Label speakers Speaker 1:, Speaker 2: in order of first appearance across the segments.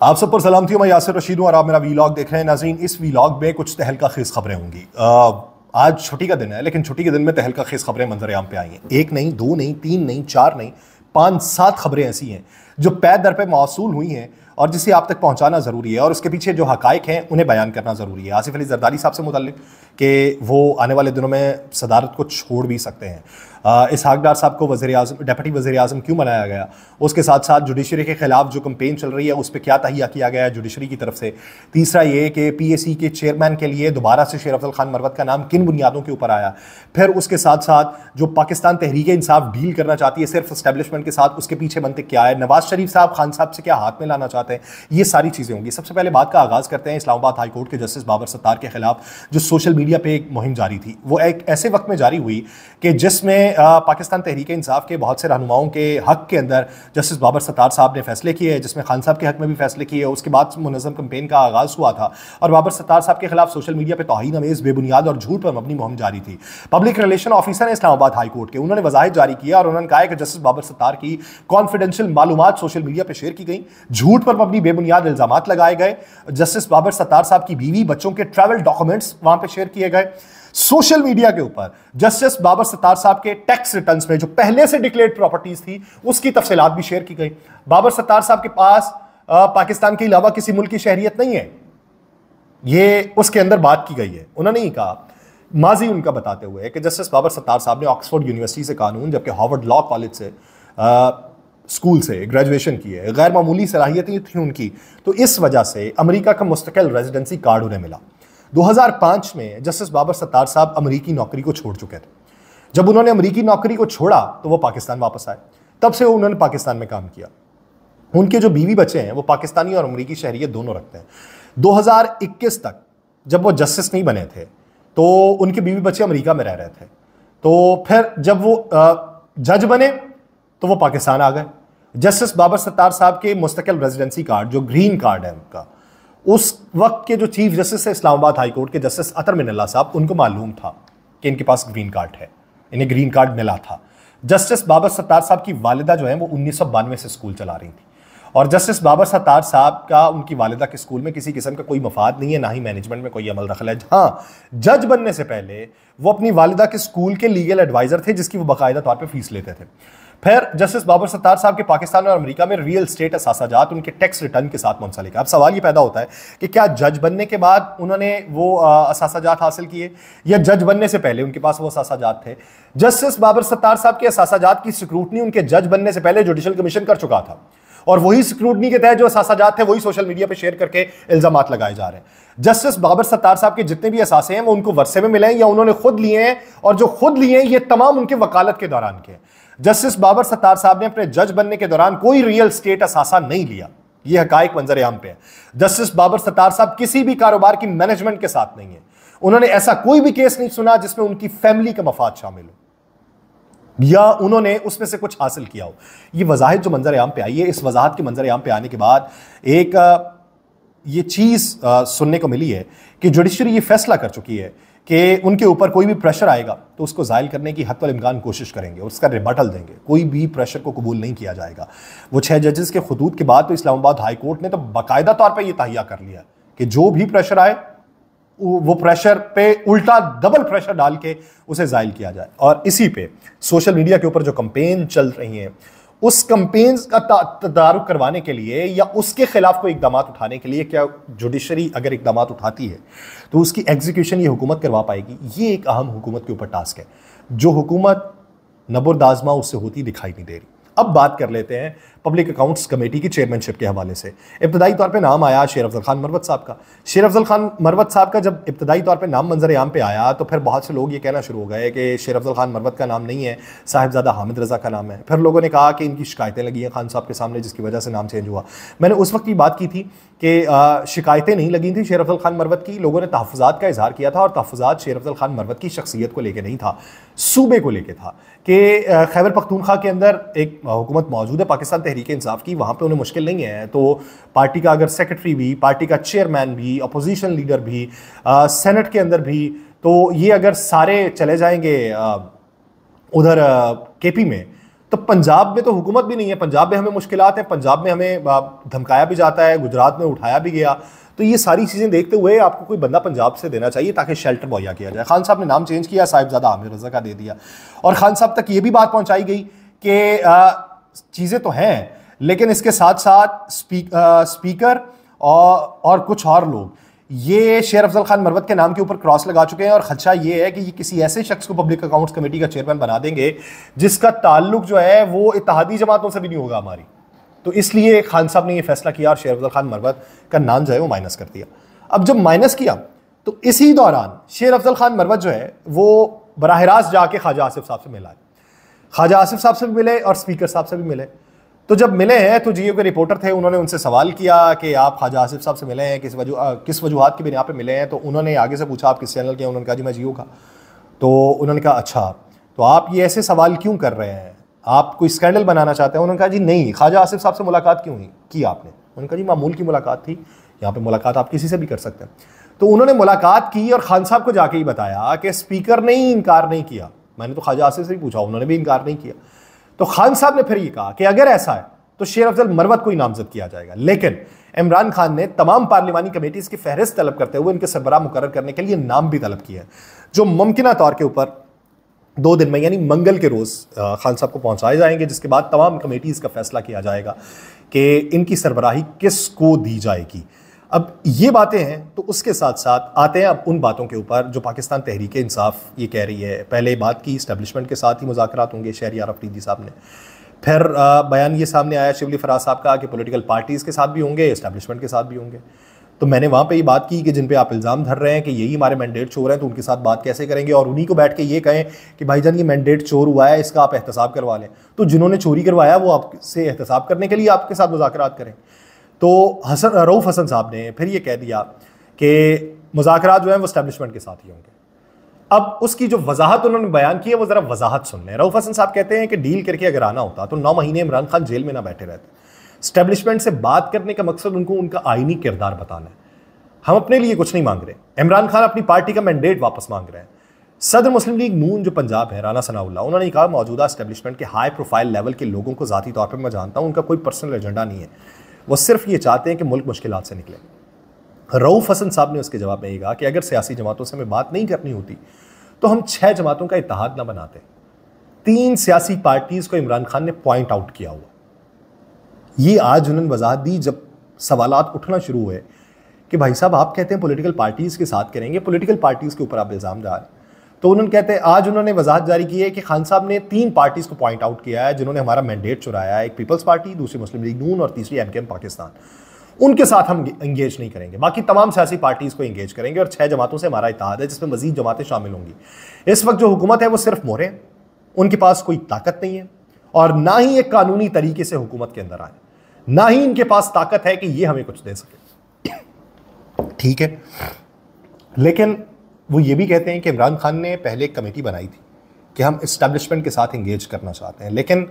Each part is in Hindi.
Speaker 1: आप सब पर सलाम थी। मैं यासिर रशीद हूँ और आप मेरा वीलॉग देख रहे हैं। नाज़रीन, इस वीलॉग में कुछ तहलका खेज खबरें होंगी। आज छुट्टी का दिन है, लेकिन छुट्टी के दिन में तहलका खेज खबरें मंजर आम पे आई हैं। एक नहीं, दो नहीं, तीन नहीं, चार नहीं, 5-7 खबरें ऐसी हैं जो पै दर पे मौसूल हुई हैं और जिसे आप तक पहुंचाना ज़रूरी है और उसके पीछे जो हकायक हैं उन्हें बयान करना ज़रूरी है। आसिफ अली जरदारी साहब से मुतल्लिक कि वो आने वाले दिनों में सदारत को छोड़ भी सकते हैं। इसहाक डार साहब को डेप्यूटी वज़ीर आज़म क्यों बनाया गया, उसके साथ साथ जुडिशरी के खिलाफ जो कंपेन चल रही है उस पर क्या तहिया किया गया है जुडिशरी की तरफ से। तीसरा ये कि PAC के चेयरमैन के लिए दोबारा से शेर अफजल खान मरवत का नाम किन बुनियादों के ऊपर आया। फिर उसके साथ साथ जो पाकिस्तान तहरीक इंसाफ डील करना चाहती है सिर्फ एस्टेब्लिशमेंट के साथ, उसके पीछे मंतिक क्या है। नवाज शरीफ साहब खान साहब से क्या हाथ में लाना चाहते हैं, ये सारी चीज़ें होंगी। सबसे पहले बात का आगाज़ करते हैं इस्लामाबाद हाई कोर्ट के जस्टिस बाबर सत्तार के खिलाफ जो सोशल मीडिया पे एक मुहिम जारी थी। वो एक ऐसे वक्त में जारी हुई कि जिसमें पाकिस्तान तहरीक इंसाफ के बहुत से रहनुमाओं के हक के अंदर जस्टिस बाबर सत्तार साहब ने फैसले किए, जिसमें खान साहब के हक में भी फैसले किए। उसके बाद मुनज़्ज़म कैंपेन का आगाज़ हुआ था और बाबर सत्तार साहब के खिलाफ सोशल मीडिया पर तौहीन अमेज़, बेबुनियाद और झूठ पर मबनी मुहिम जारी थी। पब्लिक रिलेशन ऑफिसर है इस्लामाबाद हाई कोर्ट के, उन्होंने वज़ाहिद जारी किया और उन्होंने कहा कि जस्टिस बाबर सत्तार की कॉन्फिडेंशियल मालूमात सोशल मीडिया पर शेयर की गई, झूठ पर मबनी बेबुनियाद इल्ज़ामात लगाए गए। जस्टिस बाबर सत्तार साहब की बीवी बच्चों के ट्रैवल डॉक्यूमेंट्स वहां पे शेयर किए गए। सोशल मीडिया के ऊपर जस्टिस बाबर सत्तार साहब के टैक्स रिटर्न्स में जो पहले से डिक्लेयर्ड प्रॉपर्टीज थी उसकी तफसीलात भी शेयर की गई। बाबर सत्तार साहब के पास पाकिस्तान के अलावा किसी मुल्क की शहरियत नहीं है, ये उसके अंदर बात की गई है। उन्होंने ही कहा माजी उनका बताते हुए कि जस्टिस बाबर सत्तार साहब ने ऑक्सफोर्ड यूनिवर्सिटी से कानून जबकि हार्वर्ड लॉ कॉलेज से स्कूल से ग्रेजुएशन की है, गैर मामूली सलाहियतें थी उनकी, तो इस वजह से अमेरिका का मुस्तकिल रेजिडेंसी कार्ड उन्हें मिला। 2005 में जस्टिस बाबर सत्तार साहब अमेरिकी नौकरी को छोड़ चुके थे। जब उन्होंने अमेरिकी नौकरी को छोड़ा तो वो पाकिस्तान वापस आए, तब से उन्होंने पाकिस्तान में काम किया। उनके जो बीवी बच्चे हैं वो पाकिस्तानी और अमेरिकी शहरियत दोनों रखते हैं। 2021 तक जब वो जस्टिस नहीं बने थे तो उनके बीवी बच्चे अमेरिका में रह रहे थे। तो फिर जब वो जज बने तो वो पाकिस्तान आ गए। जस्टिस बाबर सत्तार साहब के मुस्तकिल रेजिडेंसी कार्ड जो ग्रीन कार्ड है उनका, उस वक्त के जो चीफ जस्टिस है इस्लामाबाद हाई कोर्ट के जस्टिस अतर मिनल्ला साहब, उनको मालूम था कि इनके पास ग्रीन कार्ड है, इन्हें ग्रीन कार्ड मिला था। जस्टिस बाबर सत्तार साहब की वालिदा जो है वो 1992 से स्कूल चला रही थी और जस्टिस बाबर सत्तार साहब का उनकी वालिदा के स्कूल में किसी किस्म का कोई मफाद नहीं है, ना ही मैनेजमेंट में कोई अमल दखल है। हाँ, जज बनने से पहले वो अपनी वालिदा के स्कूल के लीगल एडवाइजर थे जिसकी वो बाकायदा तौर पर फीस लेते थे। फिर जस्टिस बाबर सत्तार साहब के पाकिस्तान और अमेरिका में रियल स्टेट असासाजात उनके टैक्स रिटर्न के साथ मुंसलिक है। अब सवाल ये पैदा होता है कि क्या जज बनने के बाद उन्होंने वो असासाजात हासिल किए या जज बनने से पहले उनके पास वो असासाजात थे। जस्टिस बाबर सत्तार साहब के असासाजात की स्क्रूटनी उनके जज बनने से पहले जुडिशल कमीशन कर चुका था और वही स्क्रूटनी के तहत जो असासाजात थे वही सोशल मीडिया पर शेयर करके इल्जामात लगाए जा रहे हैं। जस्टिस बाबर सत्तार साहब के जितने भी असासे हैं वो उनको वर्षे में मिले हैं या उन्होंने खुद लिए हैं, और जो खुद लिए हैं ये तमाम उनके वकालत के दौरान के। जस्टिस बाबर सत्तार साहब ने अपने जज बनने के दौरान कोई रियल स्टेट असासा नहीं लिया, यह हकायक मंजर आम पे है। जस्टिस बाबर सत्तार साहब किसी भी कारोबार की मैनेजमेंट के साथ नहीं है। उन्होंने ऐसा कोई भी केस नहीं सुना जिसमें उनकी फैमिली का मफाद शामिल हो या उन्होंने उसमें से कुछ हासिल किया हो। ये वजाहत जो मंजर आम पे आई है, इस वजाहत के मंजर आम पे आने के बाद एक ये चीज़ सुनने को मिली है कि जुडिशरी ये फैसला कर चुकी है कि उनके ऊपर कोई भी प्रेशर आएगा तो उसको ज़ायल करने की हत्तल इम्कान कोशिश करेंगे और उसका रिबटल देंगे। कोई भी प्रेशर को कबूल नहीं किया जाएगा। वो 6 जजेस के खतूत के बाद तो इस्लामाबाद हाई कोर्ट ने तो बाकायदा तौर पर यह तहिया कर लिया कि जो भी प्रेशर आए वो प्रेशर पे उल्टा डबल प्रेशर डाल के उसे ज़ायल किया जाए। और इसी पे सोशल मीडिया के ऊपर जो कंपेन चल रही हैं उस कंपेन्स का तदारुक करवाने के लिए या उसके खिलाफ कोई इकदाम उठाने के लिए क्या जुडिशरी अगर इकदाम उठाती है तो उसकी एग्जीक्यूशन ये हुकूमत करवा पाएगी। ये एक अहम हुकूमत के ऊपर टास्क है जो हुकूमत नबुर्दाजमा उससे होती दिखाई नहीं दे रही। अब बात कर लेते हैं पब्लिक अकाउंट्स कमेटी की चेयरमैनशिप के हवाले से। इब्तदाई तौर पे नाम आया शेर अफजल खान मरवत साहब का। शेर अफजल खान मरवत साहब का जब इब्तदाई तौर पे नाम मंजर आम पे आया तो फिर बहुत से लोग ये कहना शुरू हो गए कि शेर अफजल खान मरवत का नाम नहीं है, साहिबजादा हामिद रज़ा का नाम है। फिर लोगों ने कहा कि इनकी शिकायतें लगी हैं खान साहब के सामने जिसकी वजह से नाम चेंज हुआ। मैंने उस वक्त की बात की थी कि शिकायतें नहीं लगी थी शेर अफजल खान मरवत की, लोगों ने तहफ़्फ़ुज़ात का इजहार किया था और तहफ़्फ़ुज़ात शेर अफजल खान मरवत की शख्सियत को लेकर नहीं था, सूबे को लेकर था कि खैबर पख्तूनख्वा के अंदर एक हुकूमत मौजूद है पाकिस्तान तहरीक इंसाफ की, वहाँ पे उन्हें मुश्किल नहीं है। तो पार्टी का अगर सेक्रेटरी भी, पार्टी का चेयरमैन भी, अपोजिशन लीडर भी, सेनेट के अंदर भी, तो ये अगर सारे चले जाएंगे उधर KP में तो पंजाब में तो हुकूमत भी नहीं है, पंजाब में हमें मुश्किलात हैं, पंजाब में हमें धमकाया भी जाता है, गुजरात में उठाया भी गया। तो ये सारी चीज़ें देखते हुए आपको कोई बंदा पंजाब से देना चाहिए ताकि शेल्टर मुहैया किया जाए। खान साहब ने नाम चेंज किया, साहिबजादा आमिर रज़ा का दे दिया, और खान साहब तक ये भी बात पहुंचाई गई कि चीज़ें तो हैं लेकिन इसके साथ साथ स्पीकर और कुछ और लोग ये शेर अफजल खान मरवत के नाम के ऊपर क्रॉस लगा चुके हैं, और खदशा ये है कि ये किसी ऐसे शख्स को पब्लिक अकाउंट्स कमेटी का चेयरमैन बना देंगे जिसका ताल्लुक जो है वो इत्तेहादी जमातों से भी नहीं होगा हमारी। तो इसलिए खान साहब ने ये फैसला किया और शेर अफजल खान मरवत का नाम जो है वो माइनस कर दिया। अब जब माइनस किया तो इसी दौरान शेर अफजल खान मरवत जो है वो बराह रास्त जाके ख्वाजा आसिफ साहब से मिला है, ख्वाजा आसिफ साहब से भी मिले और स्पीकर साहब से भी मिले। तो जब मिले हैं तो जीओ के रिपोर्टर थे, उन्होंने उनसे सवाल किया कि आप ख्वाजा आसिफ साहब से मिले हैं, किस वजूहात की बिना पे मिले हैं। तो उन्होंने आगे से पूछा आप किस चैनल के हैं, उन्होंने कहा जी मैं जीओ का। तो उन्होंने कहा अच्छा तो आप ये ऐसे सवाल क्यों कर रहे हैं, आप कोई स्कैंडल बनाना चाहते हैं? उन्होंने कहा जी नहीं, ख्वाजा आसिफ साहब से मुलाकात क्यों की आपने? उन्होंने कहा जी मामूल की मुलाकात थी, यहाँ पे मुलाकात आप किसी से भी कर सकते हैं। तो उन्होंने मुलाकात की और खान साहब को जाके ही बताया कि स्पीकर ने ही इनकार नहीं किया, मैंने तो ख्वाजा आसिफ से ही पूछा, उन्होंने भी इनकार नहीं किया। तो खान साहब ने फिर ये कहा कि अगर ऐसा है तो शेर अफजल मरवत को ही नामजद किया जाएगा। लेकिन इमरान खान ने तमाम पार्लिमानी कमेटीज की फहरिस्त तलब करते हुए इनके सरबराह मुकर्रर करने के लिए नाम भी तलब किया है, जो मुमकिन तौर के ऊपर 2 दिन में यानी मंगल के रोज खान साहब को पहुंचाए जाएंगे, जिसके बाद तमाम कमेटीज का फैसला किया जाएगा कि इनकी सरबराही किसको दी जाएगी। अब ये बातें हैं, तो उसके साथ साथ आते हैं अब उन बातों के ऊपर जो पाकिस्तान तहरीक इंसाफ ये कह रही है। पहले बात की इस्टेब्लिशमेंट के साथ ही मुज़ाकरात होंगे, शहरियार अफरीदी साहब ने। फिर बयान ये सामने आया शिबली फराज साहब का कि पॉलिटिकल पार्टीज़ के साथ भी होंगे, इस्टेब्लिशमेंट के साथ भी होंगे। तो मैंने वहाँ पे ये बात की कि जिन पे आप इल्ज़ाम धर रहे हैं कि यही हमारे मैंडेट चोर हैं, तो उनके साथ बात कैसे करेंगे? और उन्हीं को बैठ के ये कहें कि भाईजान ये मैंडेट चोर हुआ है, इसका आप एहतसाब करवा लें। तो जिन्होंने चोरी करवाया वो आपसे एहतसाब करने के लिए आपके साथ मुज़ाकरात करें। तो रऊफ़ हसन साहब ने फिर ये कह दिया कि मुज़ाकरात जो हैं वो इस्टेब्लिशमेंट के साथ ही होंगे। अब उसकी जो वजाहत उन्होंने बयान की है वो ज़रा वजाहत सुन लें। रऊफ़ हसन साहब कहते हैं कि डील करके अगर आना होता तो 9 महीने इमरान खान जेल में ना बैठे रहते। इस्टेब्लिशमेंट से बात करने का मकसद उनको उनका आईनी किरदार बताना है। हम अपने लिए कुछ नहीं मांग रहे, इमरान खान अपनी पार्टी का मैंडेट वापस मांग रहे हैं। सदर मुस्लिम लीग नून जो पंजाब है राना सनाउल्लाह, उन्होंने कहा मौजूदा इस्टेब्लिशमेंट के हाई प्रोफाइल लेवल के लोगों को ज़ाती तौर पर मैं जानता हूँ, उनका कोई पर्सनल एजेंडा नहीं है, वो सिर्फ ये चाहते हैं कि मुल्क मुश्किलात से निकले। रऊफ़ हसन साहब ने उसके जवाब में ये कहा कि अगर सियासी जमातों से हमें बात नहीं करनी होती तो हम 6 जमातों का इत्तेहाद ना बनाते। 3 सियासी पार्टीज को इमरान खान ने पॉइंट आउट किया हुआ, ये आज उन्होंने वजाहत दी जब सवालात उठना शुरू हुए कि भाई साहब आप कहते हैं पॉलिटिकल पार्टीज के साथ करेंगे, पॉलिटिकल पार्टीज के ऊपर आप इल्ज़ाम डाल। तो उन्होंने कहते हैं आज उन्होंने वजाहत जारी की है कि खान साहब ने 3 पार्टीज को पॉइंट आउट किया है जिन्होंने हमारा मैंडेट चुराया है, एक पीपल्स पार्टी, दूसरी मुस्लिम लीग नून और तीसरी एमकेएम पाकिस्तान। उनके साथ हम इंगेज नहीं करेंगे, बाकी तमाम सियासी पार्टीज को इंगेज करेंगे और 6 जमातों से हमारा इत्तेहाद है जिसमें मजीद जमातें शामिल होंगी। इस वक्त जो हुकूमत है वो सिर्फ मोहरे, उनके पास कोई ताकत नहीं है और ना ही एक कानूनी तरीके से हुकूमत के अंदर आए, ना ही इनके पास ताकत है कि ये हमें कुछ दे सके। ठीक है, लेकिन वो ये भी कहते हैं कि इमरान खान ने पहले एक कमेटी बनाई थी कि हम इस्टेब्लिशमेंट के साथ इंगेज करना चाहते हैं, लेकिन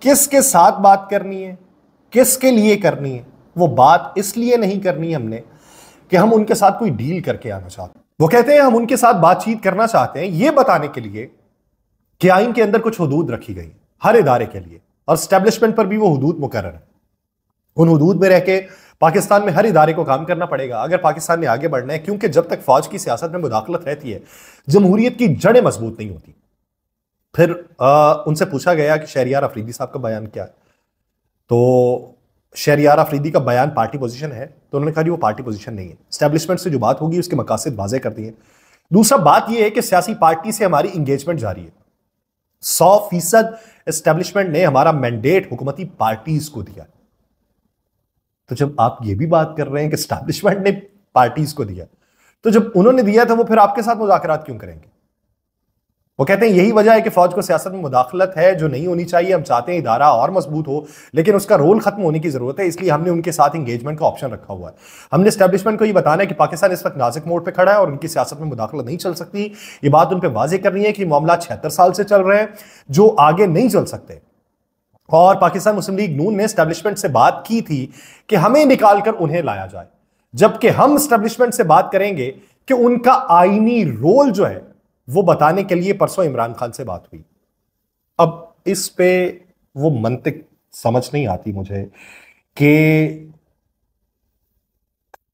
Speaker 1: किसके साथ बात करनी है, किसके लिए करनी है, वो बात इसलिए नहीं करनी हमने कि हम उनके साथ कोई डील करके आना चाहते हैं। वो कहते हैं हम उनके साथ बातचीत करना चाहते हैं ये बताने के लिए कि आइन के अंदर कुछ हुदूद रखी गई हर इदारे के लिए और इस्टेब्लिशमेंट पर भी वो हुदूद मुकर्रर है। उन हुदूद में रह के पाकिस्तान में हर इदारे को काम करना पड़ेगा अगर पाकिस्तान ने आगे बढ़ना है, क्योंकि जब तक फौज की सियासत में मुदाखलत रहती है जमहूरियत की जड़ें मजबूत नहीं होती। फिर उनसे पूछा गया कि शहरियार अफरीदी साहब का बयान क्या है, तो शहरियार अफरीदी का बयान पार्टी पोजीशन है, तो उन्होंने कहा जी वो पार्टी पोजीशन नहीं है, एस्टेब्लिशमेंट से जो बात होगी उसके मकासद वाज़े कर दिए। दूसरा बात यह है कि सियासी पार्टी से हमारी इंगेजमेंट जारी है, 100% एस्टेब्लिशमेंट ने हमारा मैंडेट हुकूमती पार्टीज को दिया। तो जब आप ये भी बात कर रहे हैं कि एस्टेब्लिशमेंट ने पार्टीज को दिया, तो जब उन्होंने दिया था वो फिर आपके साथ मुज़ाकरात क्यों करेंगे? वो कहते हैं यही वजह है कि फौज को सियासत में मुदाखलत है जो नहीं होनी चाहिए। हम चाहते हैं इदारा और मजबूत हो, लेकिन उसका रोल खत्म होने की जरूरत है, इसलिए हमने उनके साथ इंगेजमेंट का ऑप्शन रखा हुआ है। हमने एस्टेब्लिशमेंट को ये बताना है कि पाकिस्तान इस वक्त नाजुक मोड़ पे खड़ा है और उनकी सियासत में मुदाखलत नहीं चल सकती। ये बात उन पर वाजे करनी है कि मामला 76 साल से चल रहे हैं जो आगे नहीं चल सकते। और पाकिस्तान मुस्लिम लीग नून ने एस्टेब्लिशमेंट से बात की थी कि हमें निकालकर उन्हें लाया जाए, जबकि हम एस्टेब्लिशमेंट से बात करेंगे कि उनका आईनी रोल जो है वो बताने के लिए परसों इमरान खान से बात हुई। अब इस पे वो मंतिक समझ नहीं आती मुझे कि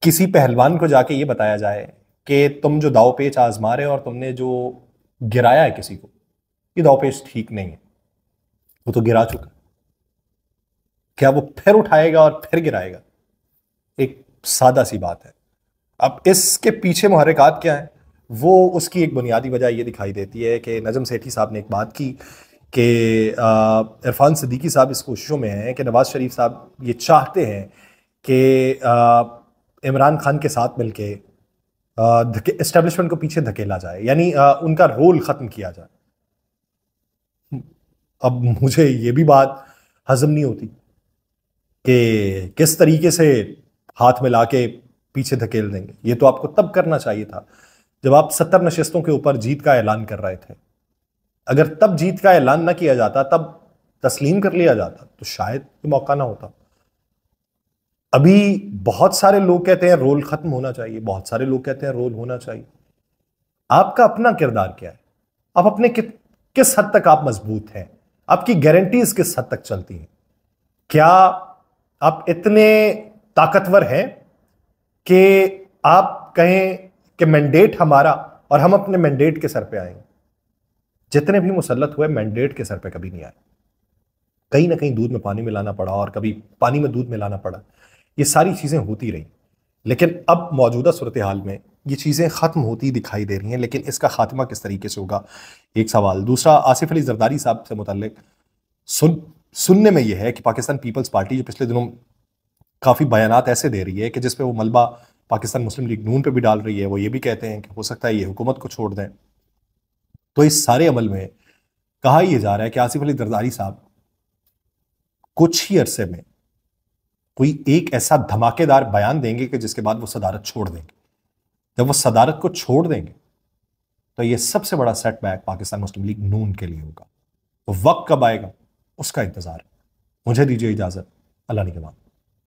Speaker 1: किसी पहलवान को जाके ये बताया जाए कि तुम जो दांव पेच आजमा रहे हो और तुमने जो गिराया है किसी को, ये दांव पेच ठीक नहीं है, वो तो गिरा चुका, क्या वो फिर उठाएगा और फिर गिराएगा? एक सादा सी बात है। अब इसके पीछे मुहर्रिकात क्या है, वो उसकी एक बुनियादी वजह ये दिखाई देती है कि नजम सेठी साहब ने एक बात की कि इरफान सिद्दीकी साहब इस कोशिशों में हैं कि नवाज शरीफ साहब ये चाहते हैं कि इमरान खान के साथ मिलके एस्टेब्लिशमेंट को पीछे धकेला जाए, यानी उनका रोल खत्म किया जाए। अब मुझे ये भी बात हजम नहीं होती कि किस तरीके से हाथ मिला के पीछे धकेल देंगे। ये तो आपको तब करना चाहिए था जब आप 70 नशिस्तों के ऊपर जीत का ऐलान कर रहे थे। अगर तब जीत का ऐलान ना किया जाता, तब तस्लीम कर लिया जाता, तो शायद ये मौका ना होता। अभी बहुत सारे लोग कहते हैं रोल खत्म होना चाहिए, बहुत सारे लोग कहते हैं रोल होना चाहिए। आपका अपना किरदार क्या है? आप अपने किस हद तक आप मजबूत हैं? आपकी गारंटीज किस हद तक चलती हैं? क्या आप इतने ताकतवर हैं कि आप कहें कि मैंडेट हमारा और हम अपने मैंडेट के सर पे आएंगे? जितने भी मुसल्लत हुए मैंडेट के सर पे कभी नहीं आए। कहीं ना कहीं दूध में पानी मिलाना पड़ा और कभी पानी में दूध मिलाना पड़ा। ये सारी चीजें होती रही, लेकिन अब मौजूदा सूरत हाल में ये चीजें खत्म होती दिखाई दे रही हैं। लेकिन इसका खात्मा किस तरीके से होगा, एक सवाल। दूसरा, आसिफ अली जरदारी साहब से मुतल्लिक सुनने में यह है कि पाकिस्तान पीपल्स पार्टी जो पिछले दिनों काफी बयानात ऐसे दे रही है कि जिसपे वो मलबा पाकिस्तान मुस्लिम लीग नून पे भी डाल रही है, वो ये भी कहते हैं कि हो सकता है ये हुकूमत को छोड़ दें। तो इस सारे अमल में कहा यह जा रहा है कि आसिफ अली जरदारी साहब कुछ ही अरसे में कोई एक ऐसा धमाकेदार बयान देंगे कि जिसके बाद वो सदारत छोड़ देंगे। जब वो सदारत को छोड़ देंगे तो ये सबसे बड़ा सेटबैक पाकिस्तान मुस्लिम लीग नून के लिए होगा। तो वक्त कब आएगा उसका इंतजार है। मुझे दीजिए इजाजत। अल्लाह ने के बाद।